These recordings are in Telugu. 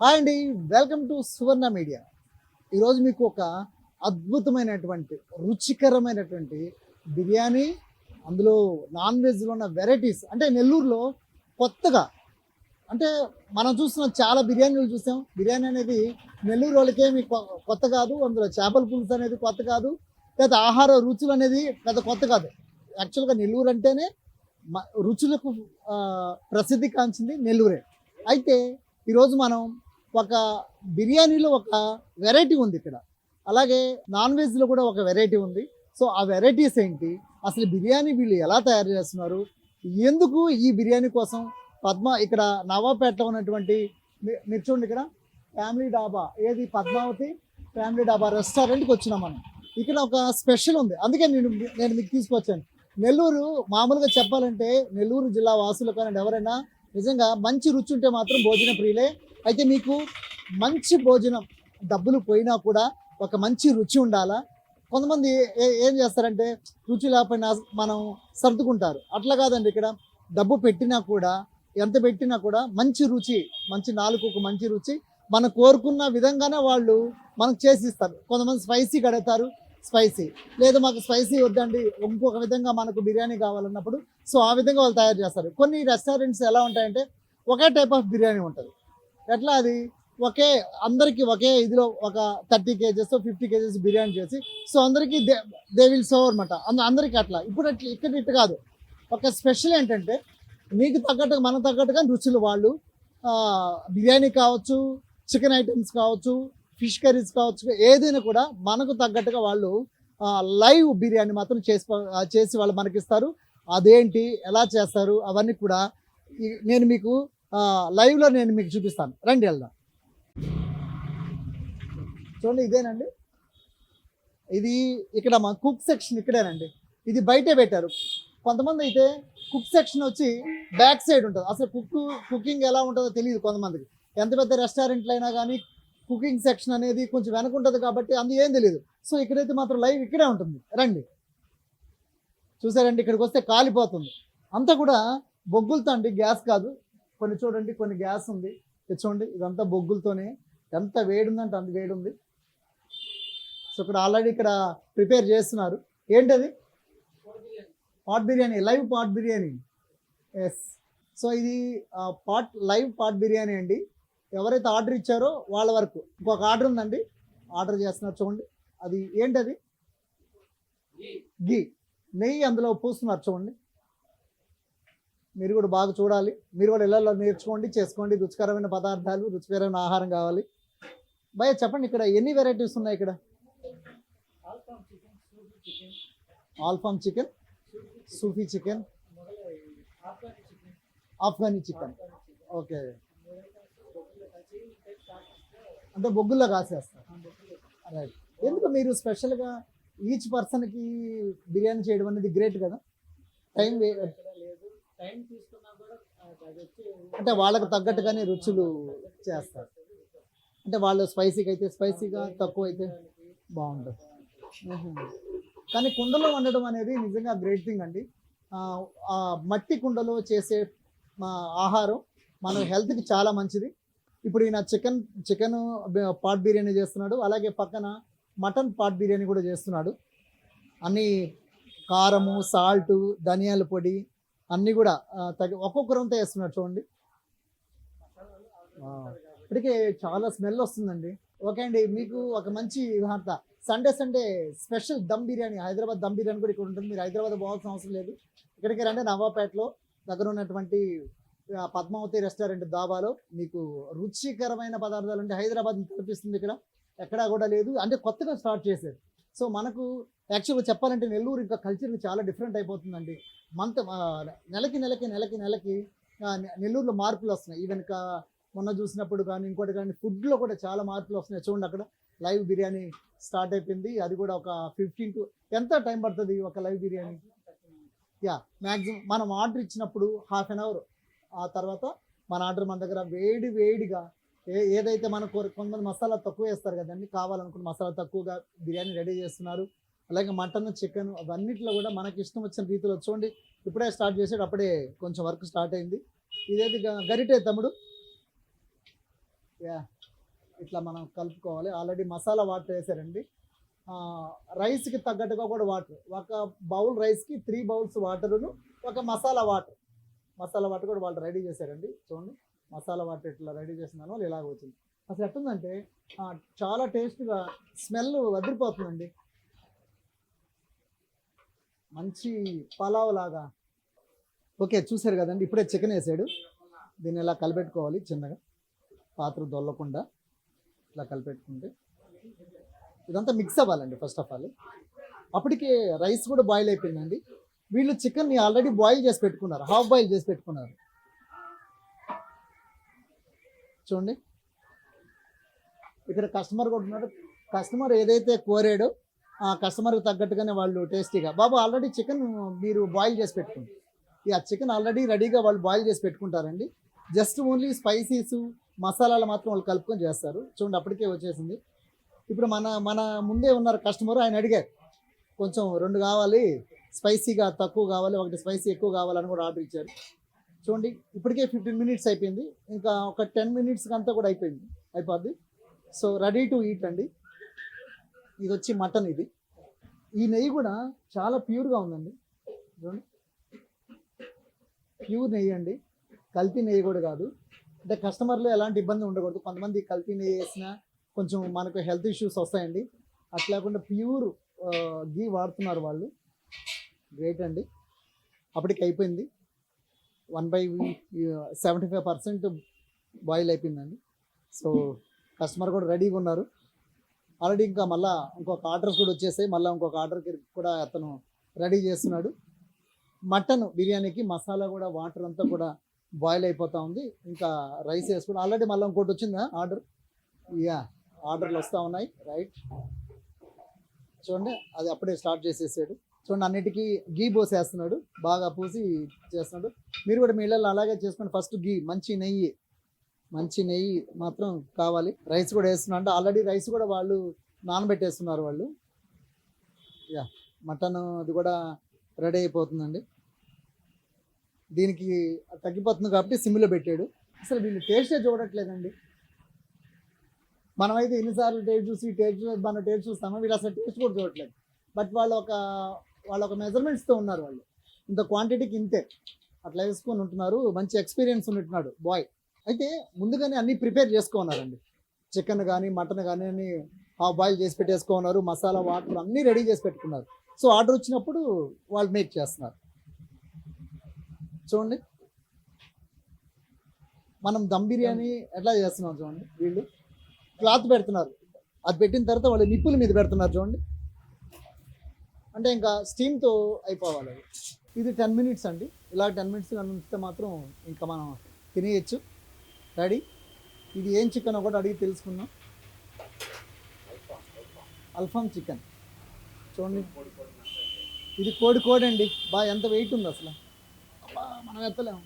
హాయ్ అండి, వెల్కమ్ టు సువర్ణ మీడియా. ఈరోజు మీకు ఒక అద్భుతమైనటువంటి రుచికరమైనటువంటి బిర్యానీ, అందులో నాన్ వెజ్లో ఉన్న వెరైటీస్ అంటే నెల్లూరులో కొత్తగా అంటే మనం చూస్తున్న చాలా బిర్యానీలు చూసాం. బిర్యానీ అనేది నెల్లూరు వాళ్ళకేమి కొత్త కాదు, అందులో చేపల పులుసు అనేది కొత్త కాదు, లేదా ఆహార రుచులు అనేది పెద్ద కొత్త కాదు. యాక్చువల్గా నెల్లూరు అంటేనే రుచులకు ప్రసిద్ధి కాంచింది నెల్లూరే. అయితే ఈరోజు మనం ఒక బిర్యానీలో ఒక వెరైటీ ఉంది ఇక్కడ, అలాగే నాన్ వెజ్లో కూడా ఒక వెరైటీ ఉంది. సో ఆ వెరైటీస్ ఏంటి, అసలు బిర్యానీ వీళ్ళు ఎలా తయారు చేస్తున్నారు, ఎందుకు ఈ బిర్యానీ కోసం పద్మ ఇక్కడ నవాపేటలో ఉన్నటువంటి మీరు చూడండి, ఇక్కడ ఫ్యామిలీ డాబా, ఏది పద్మావతి ఫ్యామిలీ డాబా రెస్టారెంట్కి వచ్చినాం మనం. ఇక్కడ ఒక స్పెషల్ ఉంది, అందుకే నేను మీకు తీసుకొచ్చాను. నెల్లూరు మామూలుగా చెప్పాలంటే నెల్లూరు జిల్లా వాసులు కానీ ఎవరైనా నిజంగా మంచి రుచి ఉంటే మాత్రం భోజన ప్రియులే. అయితే మీకు మంచి భోజనం డబ్బులు పోయినా కూడా ఒక మంచి రుచి ఉండాలా. కొంతమంది ఏం చేస్తారంటే రుచి లేకపోయినా మనం సర్దుకుంటారు, అట్లా కాదండి. ఇక్కడ డబ్బు పెట్టినా కూడా ఎంత పెట్టినా కూడా మంచి రుచి, మంచి నాలుగుకు మంచి రుచి మనం కోరుకున్న విధంగానే వాళ్ళు మనకు చేసిస్తారు. కొంతమంది స్పైసీ కడతారు, స్పైసీ లేదు మాకు స్పైసీ వద్దండి ఇంకొక విధంగా మనకు బిర్యానీ కావాలన్నప్పుడు సో ఆ విధంగా వాళ్ళు తయారు చేస్తారు. కొన్ని రెస్టారెంట్స్ ఎలా ఉంటాయంటే ఒకే టైప్ ఆఫ్ బిర్యానీ ఉంటుంది. ఎట్లా అది అందరికీ ఒకే ఇదిలో ఒక 30 kgs 50 kgs బిర్యానీ చేసి సో అందరికీ దే విల్ సర్వ్ అనమాట. అందరికీ అట్లా. ఇప్పుడు ఇక్కడ ఇట్టు కాదు. ఒక స్పెషల్ ఏంటంటే మీకు తగ్గట్టుగా మనకు తగ్గట్టుగా రుచులు వాళ్ళు బిర్యానీ కావచ్చు, చికెన్ ఐటమ్స్ కావచ్చు, ఫిష్ కర్రీస్ కావచ్చు, ఏదైనా కూడా మనకు తగ్గట్టుగా వాళ్ళు లైవ్ బిర్యానీ మాత్రం చేసి వాళ్ళు మనకిస్తారు. అదేంటి, ఎలా చేస్తారు అవన్నీ కూడా నేను మీకు లైవ్లో నేను మీకు చూపిస్తాను. రండి వెళ్దాం. చూడండి, ఇదేనండి, ఇది ఇక్కడ మా కుక్ సెక్షన్ ఇక్కడేనండి. ఇది బయటే పెట్టారు. కొంతమంది అయితే కుక్ సెక్షన్ వచ్చి బ్యాక్ సైడ్ ఉంటుంది. అసలు కుకింగ్ ఎలా ఉంటుందో తెలియదు కొంతమందికి. ఎంత పెద్ద రెస్టారెంట్లు అయినా కానీ కుకింగ్ సెక్షన్ అనేది కొంచెం వెనక ఉంటుంది కాబట్టి అందు ఏం తెలియదు. సో ఇక్కడైతే మాత్రం లైవ్ ఇక్కడే ఉంటుంది. రండి, చూసారండి, ఇక్కడికి వస్తే కాలిపోతుంది. అంతా కూడా బొగ్గులతో అండి, గ్యాస్ కాదు. కొన్ని చూడండి, కొన్ని గ్యాస్ ఉంది. చూడండి, ఇదంతా బొగ్గులతోనే. ఎంత వేడి ఉందంటే అంత వేడి ఉంది. సో ఇక్కడ ఆల్రెడీ ఇక్కడ ప్రిపేర్ చేస్తున్నారు. ఏంటది, pot biryani, live pot biryani. Yes, so ఇది లైవ్ పాట్ బిర్యానీ అండి. ఎవరైతే ఆర్డర్ ఇచ్చారో వాళ్ళ వరకు. ఇంకొక ఆర్డర్ ఉందండి, ఆర్డర్ చేస్తున్నారు. చూడండి, అది ఏంటది, గీ, నెయ్యి అందులో పూస్తున్నారు. చూడండి, మీరు కూడా బాగా చూడాలి. మీరు కూడా ఇళ్ళల్లో నేర్చుకోండి, చేసుకోండి. రుచికరమైన పదార్థాలు, రుచికరమైన ఆహారం కావాలి. భయ్య చెప్పండి, ఇక్కడ ఎన్ని వెరైటీస్ ఉన్నాయి? ఇక్కడ ఆల్ఫామ్ చికెన్, సూఫీ చికెన్, ఆఫ్ఘనీ చికెన్. ఓకే, అంటే బొగ్గుల్లో కాసేస్తారు. రైట్. ఎందుకు మీరు స్పెషల్గా ఈచ్ పర్సన్కి బిర్యానీ చేయడం అనేది గ్రేట్ కదా. టైం అంటే వాళ్ళకు తగ్గట్టుగానే రుచులు చేస్తారు. అంటే వాళ్ళు స్పైసీగా అయితే స్పైసీగా, తక్కువ అయితే బాగుంటుంది. కానీ కుండలో వండడం అనేది నిజంగా గ్రేట్ థింగ్ అండి. మట్టి కుండలో చేసే ఆహారం మన హెల్త్కి చాలా మంచిది. ఇప్పుడు ఈయన చికెన్ పాట్ బిర్యానీ చేస్తున్నాడు, అలాగే పక్కన మటన్ పాట్ బిర్యానీ కూడా చేస్తున్నాడు. అన్నీ కారము, సాల్టు, ధనియాల పొడి అన్నీ కూడా ఒక్కొక్కరంతా వేస్తున్నాడు. చూడండి, ఇప్పటికే చాలా స్మెల్ వస్తుందండి. ఓకే అండి, మీకు ఒక మంచి వార్త. సండే స్పెషల్ దమ్ బిర్యానీ, హైదరాబాద్ దమ్ బిర్యానీ కూడా ఇక్కడ ఉంటుంది. మీరు హైదరాబాద్ పోవాల్సిన అవసరం లేదు. ఇక్కడికి రండి, నవాపేటలో దగ్గర ఉన్నటువంటి పద్మావతి రెస్టారెంట్ దాబాలో మీకు రుచికరమైన పదార్థాలు అంటే హైదరాబాద్ కనిపిస్తుంది. ఇక్కడ ఎక్కడా కూడా లేదు, అంటే కొత్తగా స్టార్ట్ చేశారు. సో మనకు యాక్చువల్గా చెప్పాలంటే నెల్లూరు ఇంకా కల్చర్ చాలా డిఫరెంట్ అయిపోతుందండి. నెలకి నెల్లూరులో మార్పులు వస్తున్నాయి. ఈవెన్ మొన్న చూసినప్పుడు కానీ ఇంకోటి కానీ ఫుడ్లో కూడా చాలా మార్పులు వస్తున్నాయి. చూడండి, అక్కడ లైవ్ బిర్యానీ స్టార్ట్ అయిపోయింది. అది కూడా ఒక 15 to ఎంత టైం పడుతుంది ఒక లైవ్ బిర్యానీ? మ్యాక్సిమం మనం ఆర్డర్ ఇచ్చినప్పుడు ½ an hour. ఆ తర్వాత మన ఆర్డర్ మన దగ్గర వేడిగా ఏదైతే మన కొంతమంది మసాలా తక్కువ వేస్తారు కదండి, కావాలనుకున్న మసాలా తక్కువగా బిర్యానీ రెడీ చేస్తున్నారు. అలాగే మటన్, చికెన్ అవన్నిట్లో కూడా మనకి ఇష్టం వచ్చిన రీతిలో. చూడండి, ఇప్పుడే స్టార్ట్ చేసాడు, అప్పుడే కొంచెం వర్క్ స్టార్ట్ అయింది. ఇదేది గరిటే తమ్ముడు. ఇట్లా మనం కలుపుకోవాలి. ఆల్రెడీ మసాలా వాటర్ వేసారండి. రైస్కి తగ్గట్టుగా కూడా వాటర్, ఒక బౌల్ రైస్కి 3 బౌల్స్ వాటరును, ఒక మసాలా వాటర్ కూడా వాళ్ళు రెడీ చేశారండి. చూడండి మసాలా వాటర్ ఇట్లా రెడీ చేసిన దానివల్ల ఇలాగ వచ్చింది. అసలు ఎట్లుందంటే చాలా టేస్ట్గా స్మెల్ వదిలిపోతుందండి. మంచి పలావ్ లాగా. ఓకే, చూసారు కదండి, ఇప్పుడే చికెన్ వేసాడు. దీన్ని ఇలా కలిపెట్టుకోవాలి చిన్నగా, పాత్ర దొల్లకుండా ఇలా కలిపెట్టుకుంటే ఇదంతా మిక్స్ అవ్వాలండి ఫస్ట్ ఆఫ్ ఆల్. అప్పటికే రైస్ కూడా బాయిల్ అయిపోయిందండి. వీళ్ళు చికెన్ని ఆల్రెడీ బాయిల్ చేసి పెట్టుకున్నారు, హాఫ్ బాయిల్ చేసి పెట్టుకున్నారు. చూడండి ఇక్కడ కస్టమర్ కూడా ఉన్నారు. కస్టమర్ ఏదైతే కోరాడో ఆ కస్టమర్కి తగ్గట్టుగానే వాళ్ళు టేస్టీగా, బాబు ఆల్రెడీ చికెన్ మీరు బాయిల్ చేసి పెట్టుకుంటారు. ఆ చికెన్ ఆల్రెడీ రెడీగా వాళ్ళు బాయిల్ చేసి పెట్టుకుంటారండి. జస్ట్ ఓన్లీ స్పైసీస్ మసాలాలు మాత్రం వాళ్ళు కలుపుకొని చేస్తారు. చూడండి అప్పటికే వచ్చేసింది. ఇప్పుడు మన ముందే ఉన్నారు కస్టమర్, ఆయన అడిగారు కొంచెం 2 కావాలి, స్పైసీగా తక్కువ కావాలి, 1 స్పైసీ ఎక్కువ కావాలని కూడా ఆర్డర్ ఇచ్చారు. చూడండి ఇప్పటికే 15 మినిట్స్ అయిపోయింది, ఇంకా ఒక 10 మినిట్స్కి అంతా కూడా అయిపోద్ది. సో రెడీ టు ఈట్ అండి. ఇది వచ్చి మటన్. ఈ నెయ్యి కూడా చాలా ప్యూర్గా ఉందండి. చూడండి ప్యూర్ నెయ్యి అండి, కల్తీ నెయ్యి కూడా కాదు. అంటే కస్టమర్లు ఎలాంటి ఇబ్బంది ఉండకూడదు. కొంతమంది కల్తీ నెయ్యి వేసినా కొంచెం మనకు హెల్త్ ఇష్యూస్ వస్తాయండి. అట్లా లేకుండా ప్యూర్ గీ వాడుతున్నారు వాళ్ళు. గ్రేట్ అండి. అప్పటికి అయిపోయింది. 75% బాయిల్ అయిపోయిందండి. సో కస్టమర్ కూడా రెడీగా ఉన్నారు ఆల్రెడీ. ఇంకా మళ్ళీ ఇంకొక ఆర్డర్స్ కూడా వచ్చేసాయి. మళ్ళీ ఇంకొక ఆర్డర్కి కూడా అతను రెడీ చేస్తున్నాడు. మటన్ బిర్యానీకి మసాలా కూడా వాటర్ అంతా కూడా బాయిల్ అయిపోతూ ఉంది. ఇంకా రైస్ వేసుకుని ఆల్రెడీ మళ్ళీ ఇంకోటి వచ్చిందా ఆర్డర్. ఆర్డర్లు వస్తూ ఉన్నాయి. రైట్, చూడండి అది అప్పుడే స్టార్ట్ చేసేసాడు. చూడండి అన్నిటికీ గీ పోసేస్తున్నాడు, బాగా పూసి చేస్తున్నాడు. మీరు కూడా మీ ఇళ్ళల్లో అలాగే చేసుకోండి. ఫస్ట్ గీ, మంచి నెయ్యి మాత్రం కావాలి. రైస్ కూడా వేస్తున్నా అంటే ఆల్రెడీ రైస్ కూడా వాళ్ళు నానబెట్టేస్తున్నారు వాళ్ళు. మటన్ అది కూడా రెడీ అయిపోతుందండి. దీనికి తగ్గిపోతుంది కాబట్టి సిమ్లో పెట్టాడు. అసలు వీళ్ళు టేస్టే చూడట్లేదండి. మనమైతే ఎన్నిసార్లు మనం టేస్ట్ చూస్తామో, వీళ్ళు అసలు టేస్ట్ కూడా చూడట్లేదు. బట్ వాళ్ళ ఒక మెజర్మెంట్స్తో ఉన్నారు. వాళ్ళు ఇంత క్వాంటిటీకి ఇంతే అట్లా వేసుకొని ఉంటున్నారు. మంచి ఎక్స్పీరియన్స్ ఉన్నట్టున్నాడు బాయ్. అయితే ముందుగానే అన్నీ ప్రిపేర్ చేసుకున్నారండి. చికెన్ కానీ మటన్ కానీ అన్నీ హాఫ్ బాయిల్ చేసి పెట్టేసుకున్నారు. మసాలా వాటర్ అన్నీ రెడీ చేసి పెట్టుకున్నారు. సో ఆర్డర్ వచ్చినప్పుడు వాళ్ళు మేక్ చేస్తున్నారు. చూడండి మనం దమ్ బిర్యానీ ఎట్లా చేస్తున్నాం చూడండి. వీళ్ళు క్లాత్ పెడుతున్నారు, అది పెట్టిన తర్వాత వాళ్ళు నిప్పుల మీద పెడుతున్నారు చూడండి. అంటే ఇంకా స్టీమ్తో అయిపోవాలి అది. ఇది 10 మినిట్స్ అండి. ఇలా 10 మినిట్స్ ఉంచితే మాత్రం ఇంకా మనం తినేయచ్చు. రెడీ. ఇది ఏం చికెన్ ఒకటి అడిగి తెలుసుకుందాం. అల్ఫామ్ చికెన్ చూడండి. ఇది కోడి అండి. బాగా ఎంత వెయిట్ ఉంది అసలు, మనం ఎత్తలేము.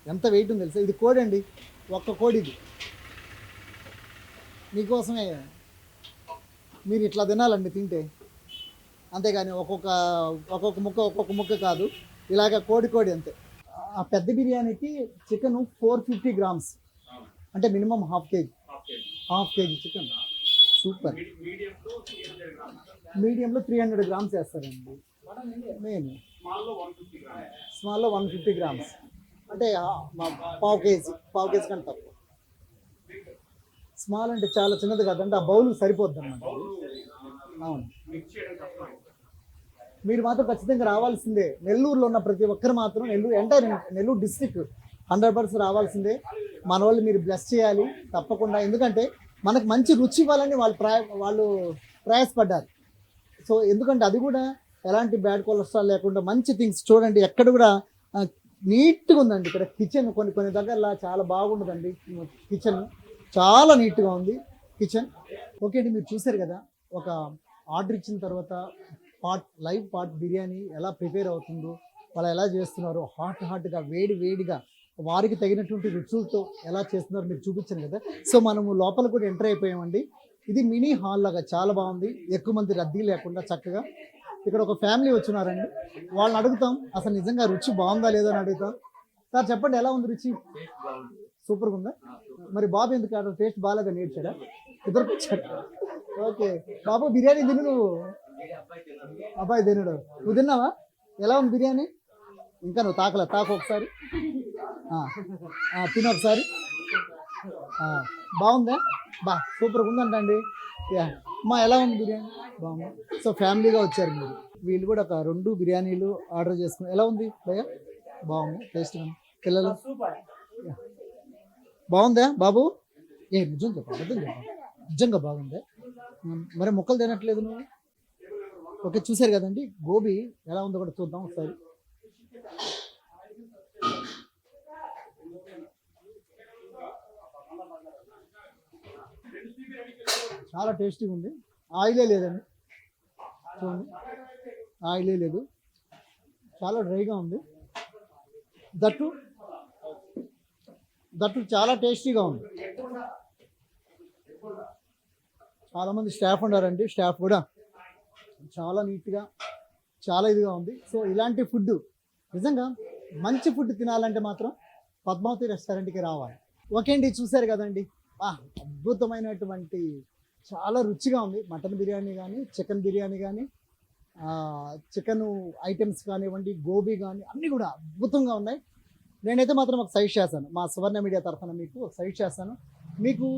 ఎంత వెయిట్ ఉంది తెలుసా. ఇది కోడి అండి, ఒక్క కోడి. ఇది మీకోసమే. మీరు ఇట్లా తినాలండి తింటే, అంతేగాని ఒక్కొక్క ముక్క కాదు, ఇలాగ కోడి అంతే. ఆ పెద్ద బిర్యానీకి చికెన్ 450 గ్రామ్స్, అంటే minimum half KG chicken. Super. మీడియంలో 300 గ్రామ్స్ వేస్తారండి. నేను స్మాల్లో 150 గ్రామ్స్, అంటే పావు కేజీ కంటే తక్కువ. స్మాల్ అంటే చాలా చిన్నది కదంటే ఆ బౌల్ సరిపోద్ది అన్నమాట. అవును, మీరు మాత్రం ఖచ్చితంగా రావాల్సిందే. నెల్లూరులో ఉన్న ప్రతి ఒక్కరు మాత్రం నెల్లూరు డిస్ట్రిక్ట్ 100% రావాల్సిందే. మన వాళ్ళు మీరు బ్లెస్ చేయాలి తప్పకుండా. ఎందుకంటే మనకు మంచి రుచి ఇవ్వాలని వాళ్ళు ప్రయాసపడ్డారు. సో ఎందుకంటే అది కూడా ఎలాంటి బ్యాడ్ కొలెస్ట్రాల్ లేకుండా మంచి థింగ్స్. చూడండి ఎక్కడ కూడా నీట్గా ఉందండి. ఇక్కడ కిచెన్ కొన్ని దగ్గరలా చాలా బాగుండదండి. కిచెన్ చాలా నీట్గా ఉంది కిచెన్. ఓకే అండి, మీరు చూసారు కదా ఒక ఆర్డర్ ఇచ్చిన తర్వాత లైవ్ పాట్ బిర్యానీ ఎలా ప్రిపేర్ అవుతుందో, వాళ్ళు ఎలా చేస్తున్నారో, హాట్గా వేడిగా వారికి తగినటువంటి రుచులతో ఎలా చేస్తున్నారో మీరు చూపించాను కదా. సో మనము లోపల కూడా ఎంటర్ అయిపోయామండి. ఇది మినీ హాల్ లాగా చాలా బాగుంది. ఎక్కువ మంది రద్దీ లేకుండా చక్కగా. ఇక్కడ ఒక ఫ్యామిలీ వచ్చినారండి, వాళ్ళని అడుగుతాం అసలు నిజంగా రుచి బాగుందా లేదా అని అడుగుతాం. సార్ చెప్పండి, ఎలా ఉంది రుచి? సూపర్గా ఉందా? మరి బాబు ఎందుకు ఆడ టేస్ట్ బాగాలేదని ఏడ్చాడా? ఇద్దరికి వచ్చాడు. ఓకే బాబు, బిర్యానీ తిను నువ్వు. అబ్బాయి తినడు, నువ్వు తిన్నావా? ఎలా ఉంది బిర్యానీ? ఇంకా నువ్వు తాకు ఒకసారి. తిను ఒకసారి. బాగుందా? సూపర్గా ఉందంటండి. యా అమ్మా, ఎలా ఉంది బిర్యానీ? బాగుంది. సో ఫ్యామిలీగా వచ్చారు మీరు. వీళ్ళు కూడా ఒక 2 బిర్యానీలు ఆర్డర్ చేసుకున్నారు. ఎలా ఉంది భయ్యా? బాగుంది, టేస్ట్గా ఉంది. పిల్లలు బాగుందా బాబు? నిజం చెప్పు, అబద్ధం చెప్పు, నిజంగా బాగుందా? మరి ముక్కలు తినట్లేదు నువ్వు? ఓకే, చూసారు కదండి, గోబీ ఎలా ఉందో కూడా చూద్దాం ఒకసారి. చాలా టేస్టీగా ఉంది. ఆయిలే లేదండి, చూడండి, ఆయిలే లేదు, చాలా డ్రైగా ఉంది. దట్టు చాలా టేస్టీగా ఉంది. చాలామంది స్టాఫ్ ఉన్నారండి, స్టాఫ్ కూడా చాలా నీట్గా, చాలా ఇదిగా ఉంది. సో ఇలాంటి ఫుడ్, నిజంగా మంచి ఫుడ్ తినాలంటే మాత్రం పద్మావతి రెస్టారెంట్కి రావాలి. ఓకే అండి, చూసారు కదండి, అద్భుతమైనటువంటి, చాలా రుచిగా ఉంది. మటన్ బిర్యానీ కానీ, చికెన్ బిర్యానీ కానీ, చికెన్ ఐటమ్స్ కానివ్వండి, గోబీ కానీ, అన్నీ కూడా అద్భుతంగా ఉన్నాయి. నేనైతే మాత్రం ఒక సైడ్ చేస్తాను, మా సువర్ణ మీడియా తరఫున మీకు ఒక సైడ్ చేస్తాను. మీకు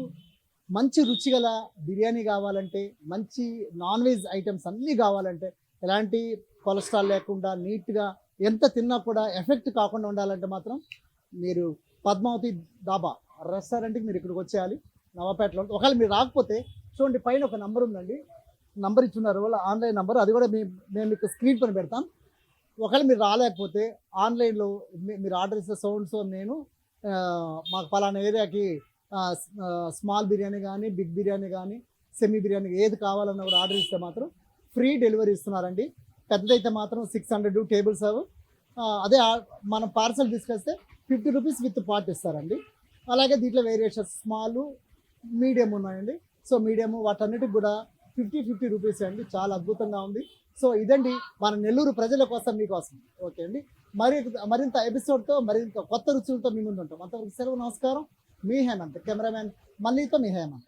మంచి రుచి గల బిర్యానీ కావాలంటే, మంచి నాన్ వెజ్ ఐటమ్స్ అన్నీ కావాలంటే, ఎలాంటి కొలెస్ట్రాల్ లేకుండా నీట్గా ఎంత తిన్నా కూడా ఎఫెక్ట్ కాకుండా ఉండాలంటే మాత్రం మీరు పద్మావతి డాబా రెస్టారెంట్కి మీరు ఇక్కడికి వచ్చేయాలి, నవాపేటలో. ఒకవేళ మీరు రాకపోతే చూడండి, పైన ఒక నంబర్ ఉందండి, నంబర్ ఇచ్చున్నారు వాళ్ళ ఆన్లైన్ నంబర్, అది కూడా మేము మీకు స్క్రీన్ పైన పెడతాం. ఒకవేళ మీరు రాలేకపోతే ఆన్లైన్లో మీరు ఆర్డర్ ఇస్తే సౌండ్స్ నేను మాకు పలానా ఏరియాకి స్మాల్ బిర్యానీ కానీ, బిగ్ బిర్యానీ కానీ, సెమీ బిర్యానీ ఏది కావాలన్నా కూడా ఆర్డర్ ఇస్తే మాత్రం ఫ్రీ డెలివరీ ఇస్తున్నారండి. పెద్దదైతే మాత్రం 600 టేబుల్ సర్వ్. అదే మనం పార్సల్ తీసుకొస్తే 50 రూపీస్ విత్ పార్ట్ ఇస్తారండి. అలాగే దీంట్లో వేరియేషన్స్ స్మాల్, మీడియం ఉన్నాయండి. సో మీడియం వాటన్నిటికి కూడా 50 రూపీస్ అండి. చాలా అద్భుతంగా ఉంది. సో ఇదండి మన నెల్లూరు ప్రజల కోసం, మీకోసం. ఓకే అండి, మరింత ఎపిసోడ్తో, మరింత కొత్త రుచులతో మీ ముందు ఉంటాం. అంతవరకు సెలవు, నమస్కారం. మీ హేమంత్, కెమెరామ్యాన్ మళ్ళీతో మీ హేమంత్.